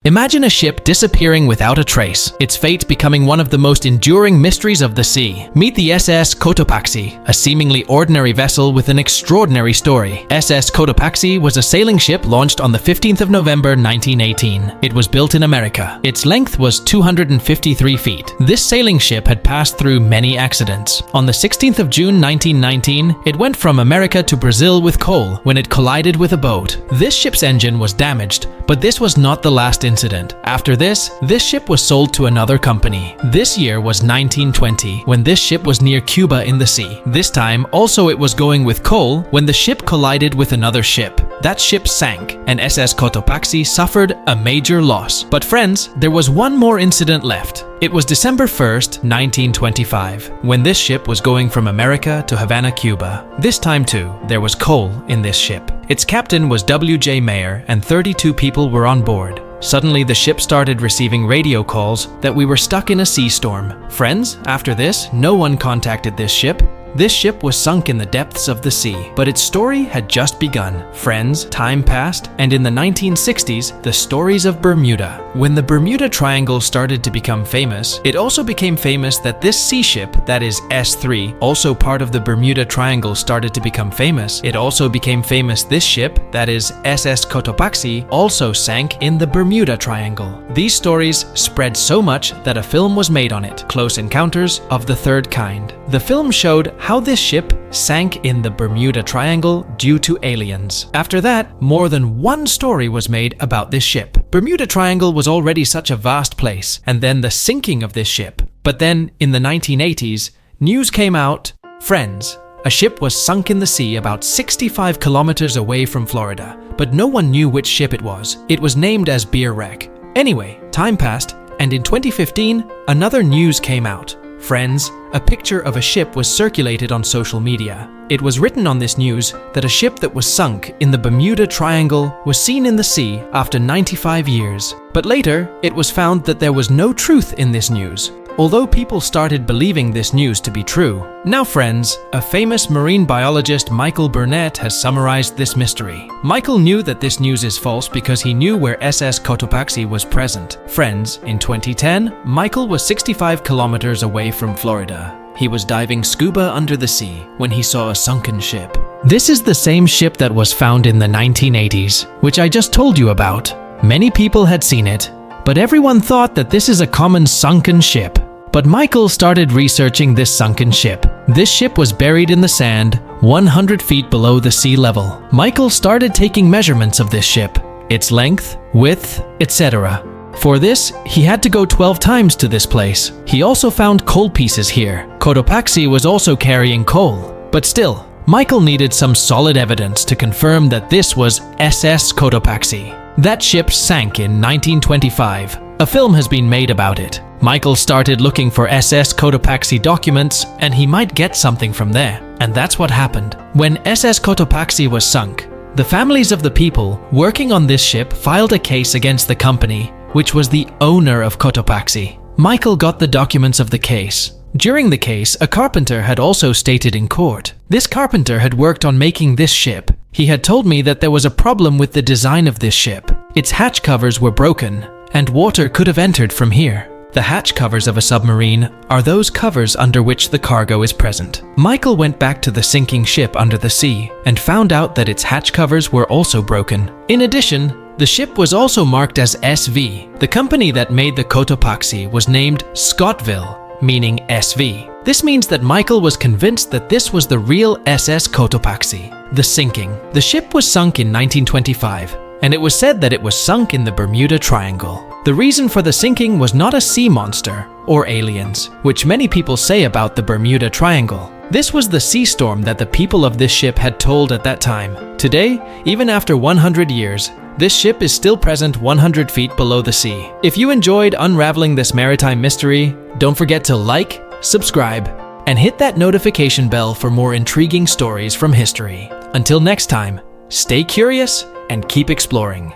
Imagine a ship disappearing without a trace, its fate becoming one of the most enduring mysteries of the sea. Meet the SS Cotopaxi, a seemingly ordinary vessel with an extraordinary story. SS Cotopaxi was a sailing ship launched on the 15th of November 1918. It was built in America. Its length was 253 feet. This sailing ship had passed through many accidents. On the 16th of June 1919, it went from America to Brazil with coal when it collided with a boat. This ship's engine was damaged, but this was not the last incident. After this ship was sold to another company. This year was 1920, when this ship was near Cuba in the sea. This time, also it was going with coal when the ship collided with another ship. That ship sank, and SS Cotopaxi suffered a major loss. But friends, there was one more incident left. It was December 1st, 1925, when this ship was going from America to Havana, Cuba. This time too, there was coal in this ship. Its captain was W.J. Mayer, and 32 people were on board. Suddenly, the ship started receiving radio calls that we were stuck in a sea storm. Friends, after this, no one contacted this ship. This ship was sunk in the depths of the sea, but its story had just begun. Friends, time passed, and in the 1960s, the stories of Bermuda. When the Bermuda Triangle started to become famous, it also became famous that this sea ship, that is S3, also part of the Bermuda Triangle, started to become famous. It also became famous this ship, that is SS Cotopaxi, also sank in the Bermuda Triangle. These stories spread so much that a film was made on it, Close Encounters of the Third Kind. The film showed how this ship sank in the Bermuda Triangle due to aliens. After that, more than one story was made about this ship. Bermuda Triangle was already such a vast place, and then the sinking of this ship. But then, in the 1980s, news came out, friends, a ship was sunk in the sea about 65 kilometers away from Florida, but no one knew which ship it was. It was named as Beer Wreck. Anyway, time passed, and in 2015, another news came out. Friends, a picture of a ship was circulated on social media. It was written on this news that a ship that was sunk in the Bermuda Triangle was seen in the sea after 95 years. But later, it was found that there was no truth in this news, although people started believing this news to be true. Now friends, a famous marine biologist, Michael Burnett, has summarized this mystery. Michael knew that this news is false because he knew where SS Cotopaxi was present. Friends, in 2010, Michael was 65 kilometers away from Florida. He was diving scuba under the sea when he saw a sunken ship. This is the same ship that was found in the 1980s, which I just told you about. Many people had seen it, but everyone thought that this is a common sunken ship. But Michael started researching this sunken ship. This ship was buried in the sand, 100 feet below the sea level. Michael started taking measurements of this ship, its length, width, etc. For this, he had to go 12 times to this place. He also found coal pieces here. Cotopaxi was also carrying coal. But still, Michael needed some solid evidence to confirm that this was SS Cotopaxi. That ship sank in 1925. A film has been made about it. Michael started looking for SS Cotopaxi documents, and he might get something from there. And that's what happened. When SS Cotopaxi was sunk, the families of the people working on this ship filed a case against the company, which was the owner of Cotopaxi. Michael got the documents of the case. During the case, a carpenter had also stated in court. This carpenter had worked on making this ship. He had told me that there was a problem with the design of this ship. Its hatch covers were broken, and water could have entered from here. The hatch covers of a submarine are those covers under which the cargo is present. Michael went back to the sinking ship under the sea and found out that its hatch covers were also broken. In addition, the ship was also marked as SV. The company that made the Cotopaxi was named Scottville, meaning SV. This means that Michael was convinced that this was the real SS Cotopaxi. The sinking. The ship was sunk in 1925, and it was said that it was sunk in the Bermuda Triangle. The reason for the sinking was not a sea monster or aliens, which many people say about the Bermuda Triangle. This was the sea storm that the people of this ship had told at that time. Today, even after 100 years, this ship is still present 100 feet below the sea. If you enjoyed unraveling this maritime mystery, don't forget to like, subscribe, and hit that notification bell for more intriguing stories from history. Until next time, stay curious and keep exploring.